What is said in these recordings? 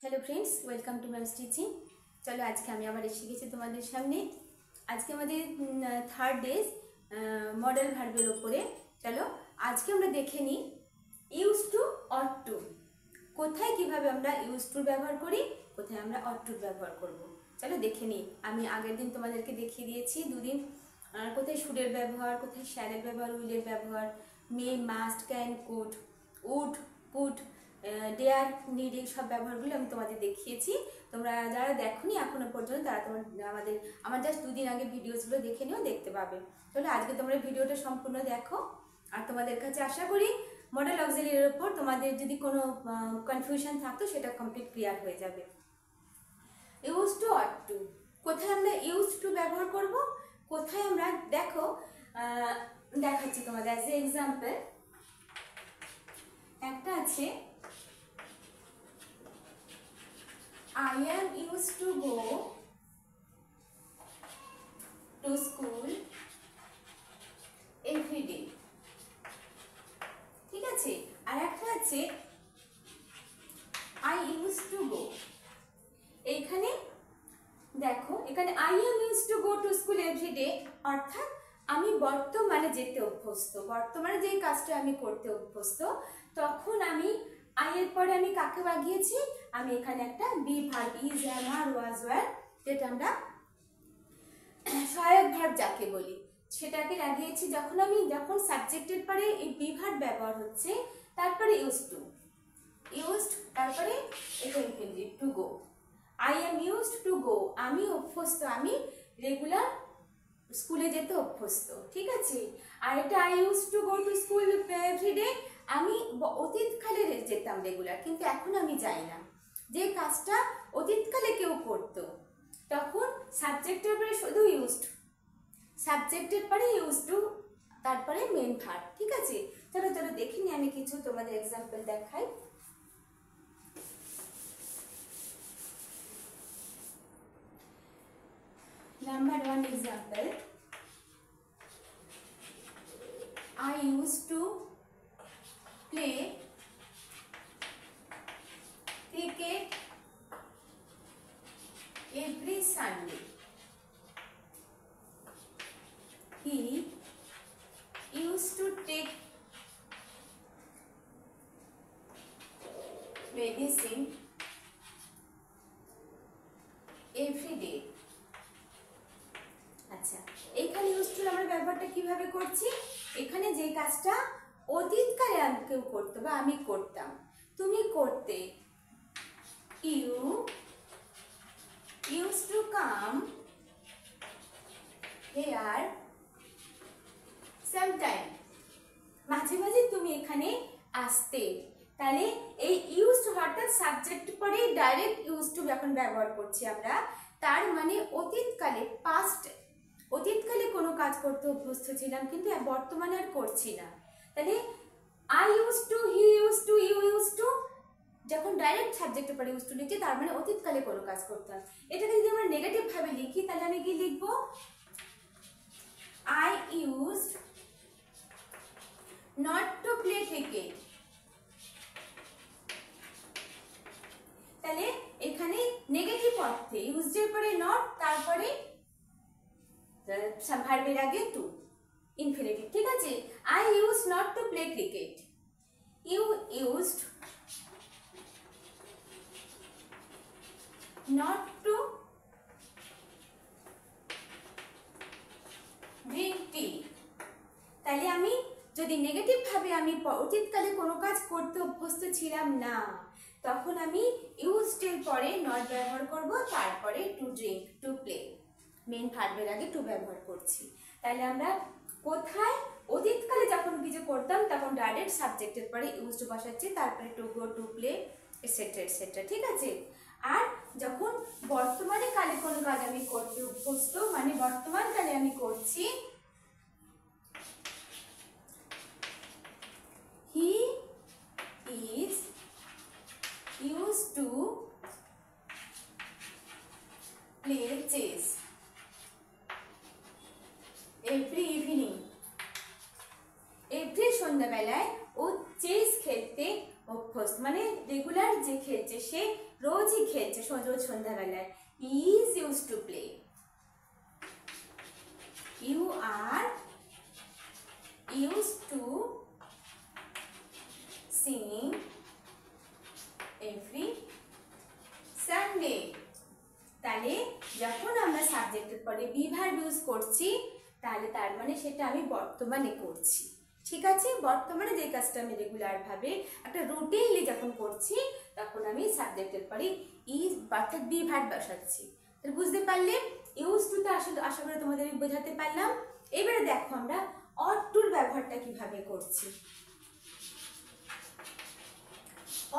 Hello friends, welcome to ma'am stitching. चलो आज के আমি আবার এসে গেছি তোমাদের সামনে। আজকে আমাদের থার্ড ডেজ মডেল ভার্বের উপরে। চলো আজকে আমরা দেখে নিই ইউজ টু অট টু, কোথায় কিভাবে আমরা ইউজ টু ব্যবহার করি, কোথায় আমরা অট টু ব্যবহার করব। চলো দেখে নিই। আমি আগের দিন তোমাদেরকে দেখিয়ে দিয়েছি দুদিন কোথায় শুডের ব্যবহার, কোথায় শ্যালের ব্যবহার, উইলের ব্যবহার, may, must, can, could, would, could, dare, need, এই সব ব্যবহারগুলো আমি তোমাদের দেখিয়েছি। তোমরা যারা দেখোনি এখনো পর্যন্ত তারা আমার জাস্ট দুদিন আগে ভিডিওসগুলো দেখে নিও, দেখতে পাবে। তাহলে আজকে তোমরা ভিডিওটা সম্পূর্ণ দেখো। আর তোমাদের কাছে আশা করি মডেল অক্সিলিয়ারির উপর তোমাদের যদি কোনো কনফিউশন থাকতো সেটা কমপ্লিট ক্লিয়ার হয়ে যাবে। ইউজ টু অট টু, কোথায় আমরা ইউজ টু ব্যবহার করব, কোথায় আমরা দেখো দেখাচ্ছি তোমাদের অ্যাজ এ এক্সাম্পল। একটা আছে I am used to go to school every day, ঠিক আছে। আর একটা আছে I used to go। এইখানে দেখো, এখানে I am used to go to school every day অর্থাৎ আমি বর্তমানে যেতে অভ্যস্ত, বর্তমানে যে কাজটা আমি করতে অভ্যস্ত, তখন আমি আই এর পরে আমি কাকে লাগিয়েছি, আমি এখানে একটা be verb is, am, are, was, were, যেটা আমরা সহায়ক ভার্ব যাকে বলি, সেটাকে লাগিয়েছি। যখন সাবজেক্টের পরে এই বি ভার্ব ব্যবহার হচ্ছে, তারপরে ইউজড, তারপরে এটা infinitive to go. I am used to go, আমি অভ্যস্ত, আমি রেগুলার স্কুলে যেতে অভ্যস্ত, ঠিক আছে। আর এটা I use to go to school everyday, আমি অতীতকালে যেতাম রেগুলার, কিন্তু এখন আমি যাই না। যে কাজটা অতীতকালে কেউ করত, তখন সাবজেক্টের পরে শুধু ইউজড, সাবজেক্টের পরে ইউজ টু, তারপরে মেন ভার্ব, ঠিক আছে। চলো চলো দেখে নিই, আমি কিছু তোমাদের এক্সাম্পল দেখাই। Number 1 example, I used to play cricket every Sunday. He used to take medicine every day. আচ্ছা, এখানে ইউজ টু আমরা ব্যবহারটা কিভাবে করছি, এখানে যে কাজটা অতীতকালে কেউ করতো বা আমি করতাম, তুমি করতে, you use to come here sometime, মাঝে মাঝে তুমি এখানে আসতে। তাহলে এই ইউজ টু অর্থাৎ সাবজেক্ট পরে ডাইরেক্ট ইউজ টু যখন ব্যবহার করছি আমরা, তার মানে অতীতকালে, পাস্ট, অতীতকালে কোনো কাজ করতে অভ্যস্ত ছিলাম কিন্তু বর্তমানে আর করছি না। তাহলে I use to, he use to, you use to, যখন ডাইরেক্ট সাবজেক্টের পরে ইউজ টু লিখছি, তার মানে অতীতকালে কোনো কাজ করতাম। এটাকে যদি আমরা নেগেটিভ ভাবে লিখি, তাহলে আমি কি লিখবো, I used not to play cricket. তাহলে এখানে নেগেটিভ অর্থে ইউজডের পরে নট, তারপরে ভার্বের আগে টু, ইনফিনিটিভ, ঠিক আছে। I use not to play cricket, you used not to drink tea. তাহলে আমি যদি নেগেটিভ ভাবে আমি অতীতকালে কোনো কাজ করতে অভ্যস্ত ছিলাম না, তখন আমি ইউজড এর পরে নট ব্যবহার করব, তারপরে to drink, to play, main ভার্বের আগে টু ব্যবহার করছি। তাহলে আমরা কোথায় অতীতকালে যখন কিছু করতাম তখন ডাইরেক্ট সাবজেক্টের পরে ইউজ টু বসাচ্ছি, তারপরে two go, to play, etcetera etcetera, ঠিক আছে। আর যখন বর্তমানে কালে কোনো কাজ আমি করতে অভ্যস্ত, মানে বর্তমান কালে আমি করছি, he is use to play chess every evening, every সন্ধ্যাবেলায় ও চেস খেলতে অভ্যস্ত, মানে রেগুলার যে খেলছে এসে রোজই খেলছে রোজ সন্ধ্যাবেলায়। Is use to play. You are use to sing every Sunday. তাহলে যখন আমরা সাবজেক্টের পরে বি ভার্ব ইউজ করছি তাহলে তার মানে সেটা আমি বর্তমানে করছি। ঠিক আছে, বর্তমানে যে কাজটা আমি রেগুলার ভাবে একটা রুটিনলি যখন করছি তখন আমি সাবজেক্টের পরে ইজ অর্থাৎ বি ভার্ব বসাচ্ছি। তাহলে বুঝতে পারলে ইউজ টুতে আশা করে তোমাদের বোঝাতে পারলাম। এবারে দেখো আমরা অট টুর ব্যবহারটা কিভাবে করছি।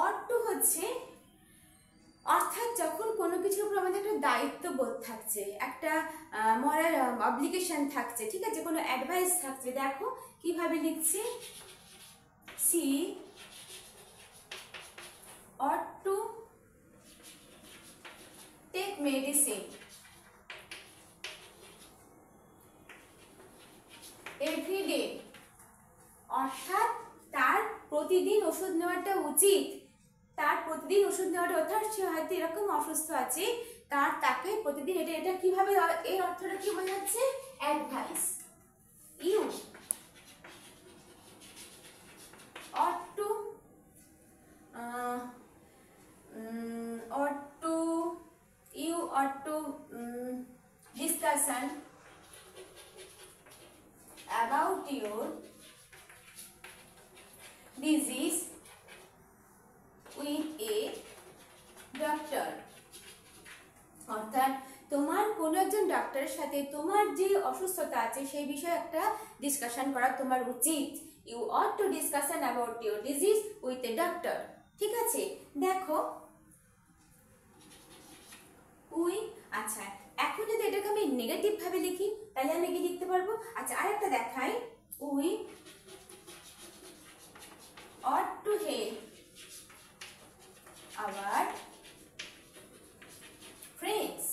অট টু হচ্ছে অর্থাৎ যখন কোনো কিছুর উপর আমাদের একটা দায়িত্ববোধ থাকছে, একটা মরাল অব্লিগেশন থাকছে, ঠিক আছে, কোনো অ্যাডভাইস থাকছে। দেখো কিভাবে লিখছি, she ought to take medicine everyday, অর্থাৎ তার প্রতিদিন ওষুধ নেওয়াটা উচিত। তার প্রতিদিন ওষুধ নেওয়াটা অর্থাৎ সে হয়তো এরকম অসুস্থ আছে, তাকে প্রতিদিন এটা কিভাবে, এর অর্থটা কি বোঝাচ্ছে, advice. You ought to you ought to discussion about your disease with a doctor। অর্থাৎ তোমার কোনো একজন ডাক্তারের সাথে তোমার যে অসুস্থতা আছে সেই বিষয়ে একটা ডিসকাশন করা তোমার উচিত। You ought to discussion about your disease with a doctor। ঠিক আছে, দেখো উই, আচ্ছা এখন যদি এটাকে আমি নেগেটিভ ভাবে লিখি তাহলে আমি কি লিখতে পারবো। আচ্ছা আরেকটা দেখাই, we ought to help our friends।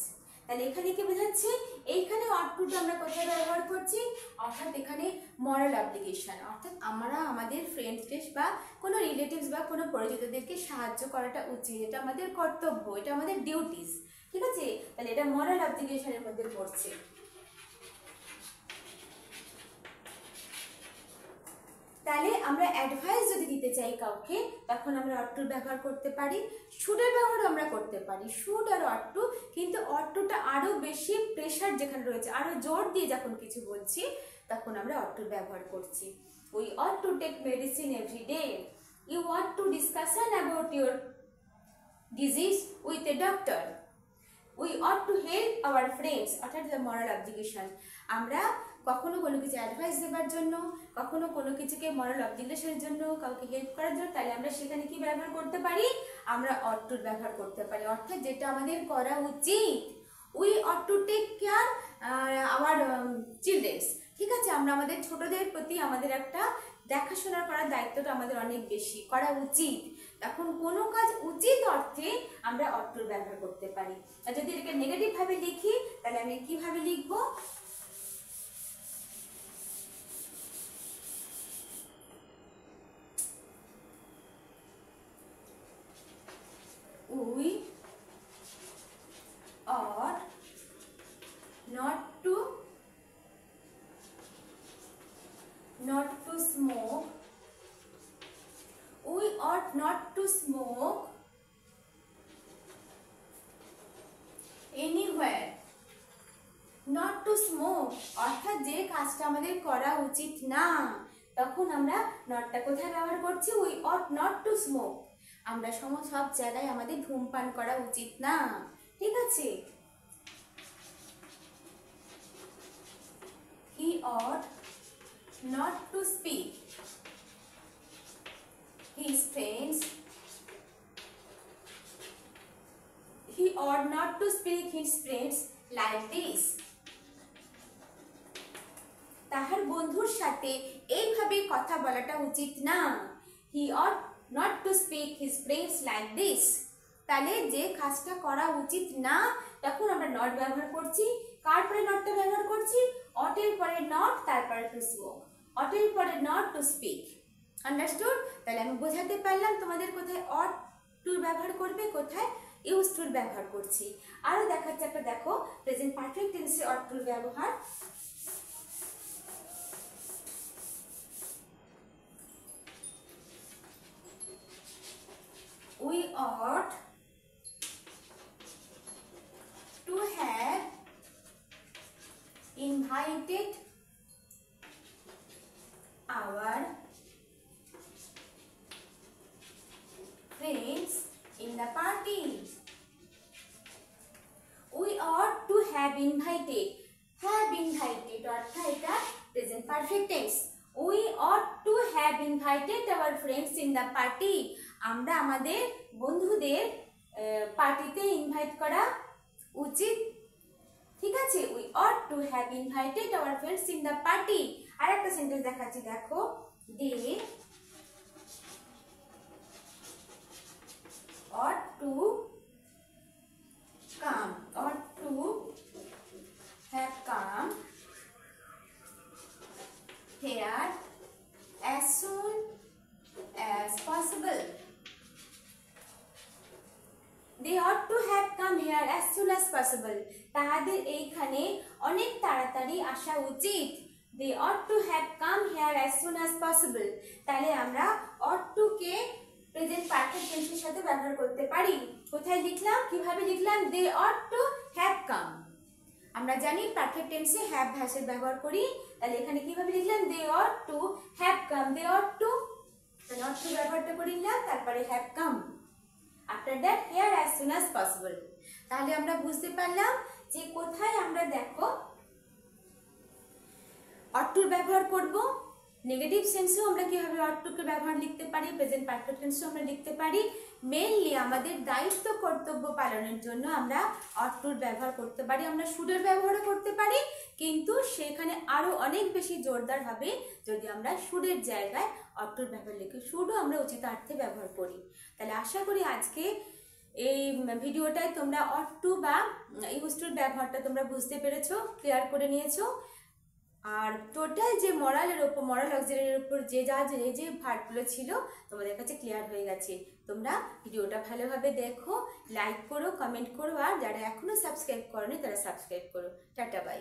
তাহলে এখানে কি বোঝাচ্ছে, এইখানে ought to আমরা কোথায় ব্যবহার করছি, অর্থাৎ এখানে মরাল অব্লিগেশন, অর্থাৎ আমরা আমাদের ফ্রেন্ডসকে বা কোনো রিলেটিভস বা কোনো পরিচিতদেরকে সাহায্য করাটা উচিত, এটা আমাদের কর্তব্য, এটা আমাদের ডিউটিস। ঠিক আছে, তাহলে এটা মরাল অব্লিগেশনের মধ্যে পড়ছে। তাহলে আমরা অ্যাডভাইস যদি দিতে চাই কাউকে তখন আমরা ought to ব্যবহার করতে পারি। শুডের ব্যবহার আমরা করতে পারি, শুড আর ought to, কিন্তু ought toটা আরো বেশি প্রেশার যেখানে রয়েছে, আরো জোর দিয়ে যখন কিছু বলছি তখন আমরা ought to ব্যবহার করছি। We ought to take medicine every day. You ought to discussion about your disease with a doctor. We ought to help our friends, অর্থাৎ the moral obligation। আমরা কখনো কোনো কিছু অ্যাডভাইস দেওয়ার জন্য, কখনো কোনো কিছুকে মরাল অবলিগেশনের জন্য, কাউকে হেল্প করার জন্য, তাহলে আমরা সেখানে কি ব্যবহার করতে পারি, আমরা ought to ব্যবহার করতে পারি, অর্থাৎ যেটা আমাদের করা উচিত। We ought to take care our children। ঠিক আছে, আমরা আমাদের ছোটদের প্রতি আমাদের একটা দেখাশোনা করার দায়িত্বটা আমাদের অনেক বেশি, করা উচিত। তখন কোনো কাজ উচিত অর্থে আমরা ought to ব্যবহার করতে পারি। আর যদি এটাকে নেগেটিভ ভাবে লিখি তাহলে আমি কিভাবে লিখবো, we ought not to smoke, we ought not to smoke anywhere। not to smoke অর্থাৎ যে কাজটা আমাদের করা উচিত না, তখন আমরা নটটা কোথায় ব্যবহার করছি, we ought not to smoke। আমরা সব জায়গায় আমাদের ধূমপান করা উচিত না। ঠিক আছে, he ought not to speak his friends, he ought not to speak his friends like this। তাহার বন্ধুর সাথে এইভাবে কথা বলাটা উচিত না। he ought not to speak his friends like this। তাহলে যে কাজটা করা উচিত না তখন আমরা নট ব্যবহার করছি। কার পরে নটটা ব্যবহার করছি, ought এর পরে নট, তারপরে টু স্মোক, ought এর পরে নট, টু স্পিক। আন্ডারস্টুড? তাহলে আমি বোঝাতে পারলাম তোমাদের কোথায় ought টুর ব্যবহার করবে, কোথায় ইউজ টুর ব্যবহার করছি। আরো দেখাচ্ছে একটা, দেখো প্রেজেন্ট পারফেক্ট টেন্সে অট টুর ব্যবহার। We ought to have invited our friends in the party. We ought to have invited. Have invited অর্থাৎ এটা present perfect tense. We ought to have invited our friends in the party. আমরা আমাদের বন্ধুদের পার্টিতে invite করা উচিত। ঠিক আছে, we ought to have invited our friends in the party. আর একটা সেন্টেন্স দেখাচ্ছি, দেখো they ought to come, ought to have come here as soon as possible. They ought to have come here as soon as possible. তাহাদের এইখানে অনেক তাড়াতাড়ি আসা উচিত। They ought to have come here as soon as possible. তাহলে আমরা ought to K present perfect টেন্সের সাথে ব্যবহার করতে পারি। কোথায় লিখলাম, কিভাবে লিখলাম? They ought to have come. আমরা জানি পারফেক্ট টেন্সে হ্যাভ ভার্বের ব্যবহার করি, তাহলে এখানে কিভাবে লিখলাম? They ought to have come. They ought to, তাহলে ought to ব্যবহারটা করে নিলাম, তারপরে have come. After that here as soon as possible. তাহলে আমরা বুঝতে পারলাম যে কোথায় আমরা দেখো ought to ব্যবহার করব। নেগেটিভ সেন্সেও আমরা কিভাবে ought to কে ব্যবহার লিখতে পারি, প্রেজেন্ট পারফেক্ট টেন্সেও আমরা লিখতে পারি। মেইনলি আমাদের দায়িত্ব কর্তব্য পালনের জন্য আমরা ought to ব্যবহার করতে পারি। আমরা শুডের ব্যবহারও করতে পারি, কিন্তু সেখানে আরো অনেক বেশি জোরদার হবে যদি আমরা শুডের জায়গায় ought to ব্যবহার লিখি। শুডও আমরা উচিতার্থে ব্যবহার করি। তাহলে আশা করি আজকে এই ভিডিওটায় তোমরা ought to বা ইউজ টুর ব্যবহারটা তোমরা বুঝতে পেরেছো, ক্লিয়ার করে নিয়েছো। আর টোটাল যে মরাল অক্সিলারির উপর যে ভার্বগুলো ছিল তোমাদের কাছে ক্লিয়ার হয়ে গেছে। তোমরা ভিডিওটা ভালোভাবে দেখো, লাইক করো, কমেন্ট করো, আর যারা এখনো সাবস্ক্রাইব করোনি তারা সাবস্ক্রাইব করো। Tata bye.